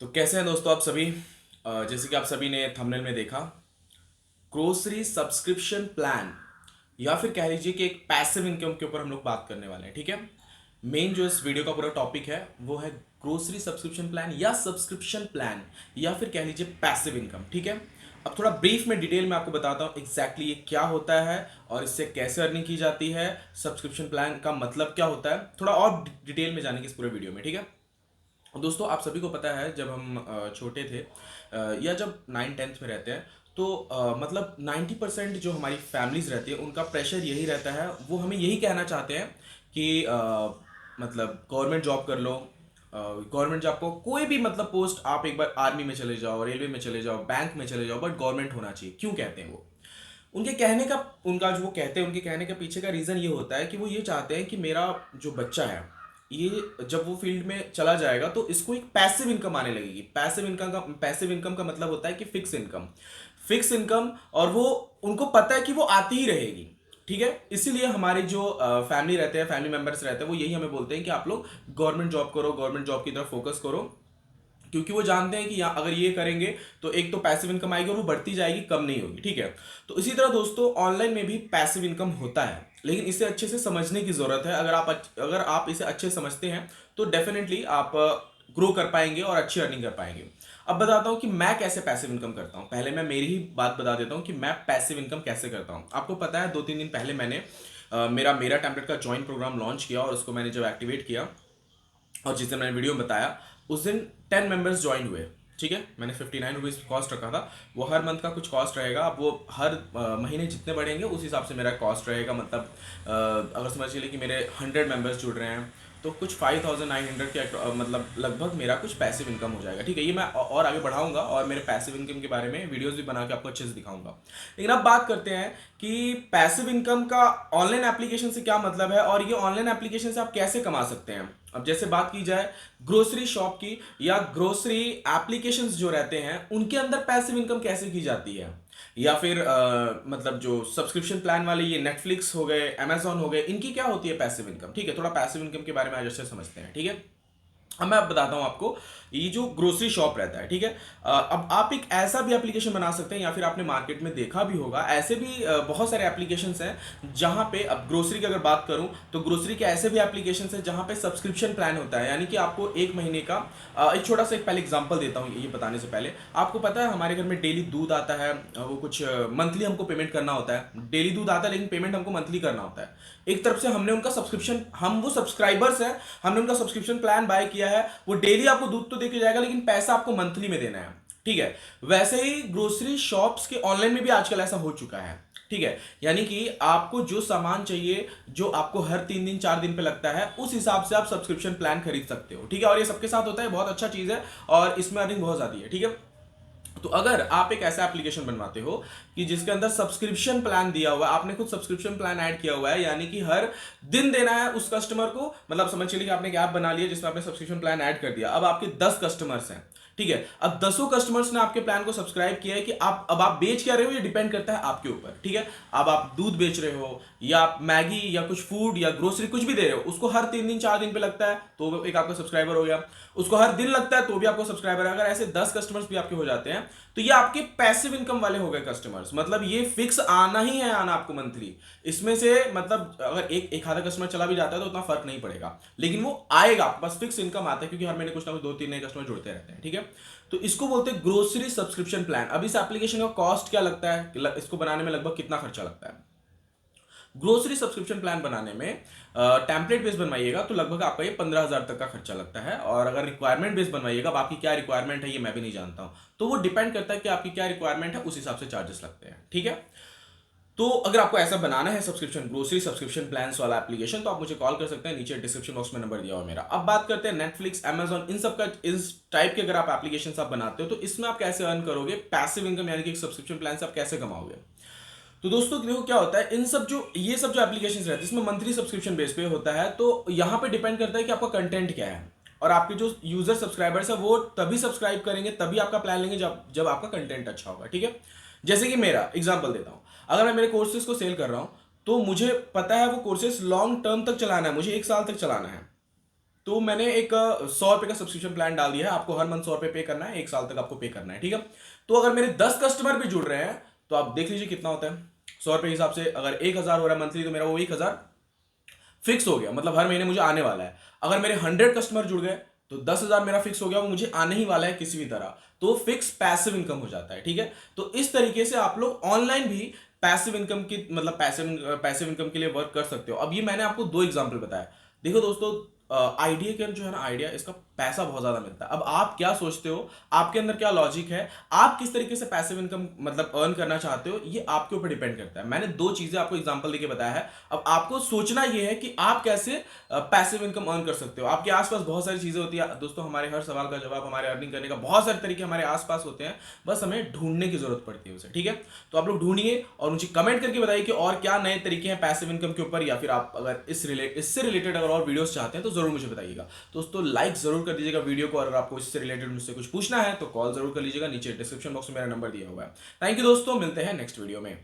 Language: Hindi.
तो कैसे हैं दोस्तों आप सभी। जैसे कि आप सभी ने थंबनेल में देखा, ग्रोसरी सब्सक्रिप्शन प्लान या फिर कह लीजिए कि एक पैसिव इनकम के ऊपर हम लोग बात करने वाले हैं। ठीक है, मेन जो इस वीडियो का पूरा टॉपिक है वो है ग्रोसरी सब्सक्रिप्शन प्लान या सब्सक्रिप्शन प्लान या फिर कह लीजिए पैसिव इनकम। ठीक है, अब थोड़ा ब्रीफ में डिटेल में आपको बताता हूँ एग्जैक्टली ये क्या होता है और इससे कैसे अर्निंग की जाती है, सब्सक्रिप्शन प्लान का मतलब क्या होता है, थोड़ा और डिटेल में जानेंगे इस पूरे वीडियो में। ठीक है, दोस्तों आप सभी को पता है जब हम छोटे थे या जब 9th 10th में रहते हैं तो मतलब 90% जो हमारी फैमिलीज रहती है उनका प्रेशर यही रहता है, वो हमें यही कहना चाहते हैं कि मतलब गवर्नमेंट जॉब कर लो। गवर्नमेंट जॉब को कोई भी मतलब पोस्ट, आप एक बार आर्मी में चले जाओ, रेलवे में चले जाओ, बैंक में चले जाओ, बट गवर्नमेंट होना चाहिए। क्यों कहते हैं वो? उनके कहने का उनका जो वो कहते हैं उनके कहने के पीछे का रीज़न ये होता है कि वो ये चाहते हैं कि मेरा जो बच्चा है ये जब वो फील्ड में चला जाएगा तो इसको एक पैसिव इनकम आने लगेगी। पैसिव इनकम का मतलब होता है कि फिक्स इनकम, और वो उनको पता है कि वो आती ही रहेगी। ठीक है, इसीलिए हमारे जो फैमिली रहते हैं, फैमिली मेंबर्स रहते हैं, वो यही हमें बोलते हैं कि आप लोग गवर्नमेंट जॉब करो, गवर्नमेंट जॉब की तरफ फोकस करो। क्योंकि वो जानते हैं कि यहाँ अगर ये करेंगे तो एक तो पैसिव इनकम आएगी और वो बढ़ती जाएगी, कम नहीं होगी। ठीक है, तो इसी तरह दोस्तों ऑनलाइन में भी पैसिव इनकम होता है, लेकिन इसे अच्छे से समझने की जरूरत है। अगर आप इसे अच्छे से समझते हैं तो डेफिनेटली आप ग्रो कर पाएंगे और अच्छी अर्निंग कर पाएंगे। अब बताता हूँ कि मैं कैसे पैसिव इनकम करता हूँ। पहले मैं मेरी ही बात बता देता हूँ कि मैं पैसिव इनकम कैसे करता हूँ। आपको पता है 2-3 दिन पहले मैंने मेरा टेम्पलेट का ज्वाइन प्रोग्राम लॉन्च किया, और उसको मैंने जब एक्टिवेट किया और जिस दिन मैंने वीडियो में बताया उस दिन 10 मेंबर्स ज्वाइन हुए। ठीक है, मैंने 59 रुपीज़ कॉस्ट रखा था। वो हर मंथ का कुछ कॉस्ट रहेगा। अब वो हर महीने जितने बढ़ेंगे उस हिसाब से मेरा कॉस्ट रहेगा। मतलब अगर समझ चलिए कि मेरे 100 मेंबर्स जुड़ रहे हैं तो कुछ 5900 के मतलब लगभग मेरा कुछ पैसिव इनकम हो जाएगा। ठीक है, ये मैं और आगे बढ़ाऊंगा और मेरे पैसिव इनकम के बारे में वीडियोस भी बना के आपको अच्छे से दिखाऊंगा। लेकिन अब बात करते हैं कि पैसिव इनकम का ऑनलाइन एप्लीकेशन से क्या मतलब है और ये ऑनलाइन एप्लीकेशन से आप कैसे कमा सकते हैं। अब जैसे बात की जाए ग्रोसरी शॉप की या ग्रोसरी एप्लीकेशंस जो रहते हैं उनके अंदर पैसिव इनकम कैसे की जाती है, या फिर मतलब जो सब्सक्रिप्शन प्लान वाले ये नेटफ्लिक्स हो गए, अमेजॉन हो गए, इनकी क्या होती है पैसिव इनकम। ठीक है, थोड़ा पैसिव इनकम के बारे में आज अच्छे से समझते हैं। ठीक है, अब मैं बताता हूं आपको ये जो ग्रोसरी शॉप रहता है। ठीक है, अब आप एक ऐसा भी एप्लीकेशन बना सकते हैं या फिर आपने मार्केट में देखा भी होगा, ऐसे भी बहुत सारे एप्लीकेशंस हैं जहां पे, अब ग्रोसरी की अगर बात करूं तो ग्रोसरी के ऐसे भी एप्लीकेशंस हैं जहां पे सब्सक्रिप्शन प्लान होता है, यानी कि आपको एक महीने का एक छोटा सा एक पहले एग्जांपल देता हूं ये बताने से पहले। आपको पता है हमारे घर में डेली दूध आता है, वो कुछ मंथली हमको पेमेंट करना होता है। डेली दूध आता है लेकिन पेमेंट हमको मंथली करना होता है। एक तरफ से हमने उनका सब्सक्रिप्शन, हम वो सब्सक्राइबर्स हैं, हमने उनका सब्सक्रिप्शन प्लान बाय किया है। वो डेली आपको दूध तो देके जाएगा लेकिन पैसा आपको मंथली में देना है। ठीक है, वैसे ही ग्रोसरी शॉप्स के ऑनलाइन में भी आजकल ऐसा हो चुका है। ठीक है, यानी कि आपको जो सामान चाहिए, जो आपको हर 3 दिन 4 दिन पे लगता है, उस हिसाब से आप सब्सक्रिप्शन प्लान खरीद सकते हो। ठीक है, और ये सबके साथ होता है, बहुत अच्छा चीज है और इसमें अर्निंग बहुत ज्यादा है। ठीक है, तो अगर आप एक ऐसा एप्लीकेशन बनवाते हो कि जिसके अंदर सब्सक्रिप्शन प्लान दिया हुआ है, आपने खुद सब्सक्रिप्शन प्लान ऐड किया हुआ है, यानी कि हर दिन देना है उस कस्टमर को, मतलब समझ चलिए कि आपने एक ऐप बना लिया जिसमें आपने सब्सक्रिप्शन प्लान ऐड कर दिया। अब आपके 10 कस्टमर्स हैं। ठीक है, अब 10 कस्टमर्स ने आपके प्लान को सब्सक्राइब किया है कि आप अब आप बेच क्या रहे हो ये डिपेंड करता है आपके ऊपर। ठीक है, अब आप दूध बेच रहे हो या आप मैगी या कुछ फूड या ग्रोसरी कुछ भी दे रहे हो, उसको हर 3 दिन 4 दिन पे लगता है तो वो एक आपका सब्सक्राइबर हो गया। उसको हर दिन लगता है तो भी आपको सब्सक्राइबर है। अगर ऐसे 10 कस्टमर्स भी आपके हो जाते हैं तो ये आपके पैसिव इनकम वाले हो गए कस्टमर्स। मतलब ये फिक्स आना ही है, आना आपको मंथली। इसमें से मतलब अगर एक एक आधा कस्टमर चला भी जाता है तो उतना फर्क नहीं पड़ेगा, लेकिन वो आएगा, बस फिक्स इनकम आता है क्योंकि हर महीने कुछ ना कुछ 2-3 नए कस्टमर जुड़ते रहते हैं। ठीक है, तो इसको बोलते हैं ग्रोसरी सब्सक्रिप्शन प्लान। अब इस एप्लीकेशन का कॉस्ट क्या लगता है, इसको बनाने में लगभग कितना खर्चा लगता है। ग्रोसरी सब्सक्रिप्शन प्लान बनाने में टेम्पलेट बेस बनवाइएगा तो लगभग आपका ये 15,000 तक का खर्चा लगता है। और अगर रिक्वायरमेंट बेस बनवाइएगा, अब आपकी क्या रिक्वायरमेंट है ये मैं भी नहीं जानता हूं, तो वो डिपेंड करता है कि आपकी क्या रिक्वायरमेंट है, उस हिसाब से चार्जेस लगते हैं। ठीक है, तो अगर आपको ऐसा बनाना है सब्सक्रिप्शन, ग्रोसरी सब्सक्रिप्शन प्लान्स वाला एप्लीकेशन, तो आप मुझे कॉल कर सकते हैं, नीचे डिस्क्रिप्शन बॉक्स में नंबर दिया हुआ है मेरा। अब बात करते हैं नेटफ्लिक्स, अमेजॉन, इन सब का, इस टाइप के अगर आप एप्लीकेशन आप बनाते हो तो इसमें आप कैसे अर्न करोगे पैसिव इनकम, यानी कि सब्सक्रिप्शन प्लान से आप कैसे कमाओगे। तो दोस्तों देखो क्या होता है, इन सब जो ये सब जो एप्लीकेशन रहते हैं इसमें मंथली सब्सक्रिप्शन बेस पे होता है। तो यहाँ पे डिपेंड करता है कि आपका कंटेंट क्या है, और आपके जो यूजर सब्सक्राइबर्स है वो तभी सब्सक्राइब करेंगे, तभी आपका प्लान लेंगे जब जब आपका कंटेंट अच्छा होगा। ठीक है, जैसे कि मेरा एग्जांपल देता हूँ, अगर मैं मेरे कोर्सेज को सेल कर रहा हूँ तो मुझे पता है वो कोर्सेज लॉन्ग टर्म तक चलाना है, मुझे 1 साल तक चलाना है। तो मैंने एक 100 रुपये का सब्सक्रिप्शन प्लान डाल दिया है, आपको हर मंथ 100 रुपये पे करना है, 1 साल तक आपको पे करना है, ठीक है। तो अगर मेरे 10 कस्टमर भी जुड़ रहे हैं तो आप देख लीजिए कितना होता है 100 रुपये के हिसाब से। अगर 1,000 हो रहा है मंथली तो मेरा वो 1,000 फिक्स हो गया, मतलब हर महीने मुझे आने वाला है। अगर मेरे 100 कस्टमर जुड़ गए तो 10,000 मेरा फिक्स हो गया, वो मुझे आने ही वाला है किसी भी तरह, तो फिक्स पैसिव इनकम हो जाता है, ठीक है। तो इस तरीके से आप लोग ऑनलाइन भी पैसिव इनकम की मतलब पैसिव इनकम के लिए वर्क कर सकते हो। अब ये मैंने आपको 2 एग्जांपल बताया। देखो दोस्तों, आइडिया के जो है ना, आइडिया इसका पैसा बहुत ज्यादा मिलता है। अब आप क्या सोचते हो, आपके अंदर क्या लॉजिक है, आप किस तरीके से पैसिव इनकम मतलब अर्न करना चाहते हो, ये आपके ऊपर डिपेंड करता है। मैंने 2 चीजें आपको एग्जांपल देके बताया है। अब आपको सोचना ये है कि आप कैसे पैसिव इनकम अर्न कर सकते हो। आपके आसपास बहुत सारी चीजें होती है दोस्तों, हमारे हर सवाल का जवाब, हमारे अर्निंग करने का बहुत सारे तरीके हमारे आसपास होते हैं, बस हमें ढूंढने की जरूरत पड़ती है उसे, ठीक है। तो आप लोग ढूंढिए और मुझे कमेंट करके बताइए कि और क्या नए तरीके हैं पैसिव इनकम के ऊपर, या फिर आप अगर इससे रिलेटेड अगर और वीडियोस चाहते हैं तो जरूर मुझे बताइएगा। दोस्तों लाइक जरूर कर दीजिएगा वीडियो को, और अगर आपको इससे रिलेटेड मुझसे कुछ पूछना है तो कॉल जरूर कर लीजिएगा, नीचे डिस्क्रिप्शन बॉक्स में मेरा नंबर दिया हुआ है। थैंक यू दोस्तों, मिलते हैं नेक्स्ट वीडियो में।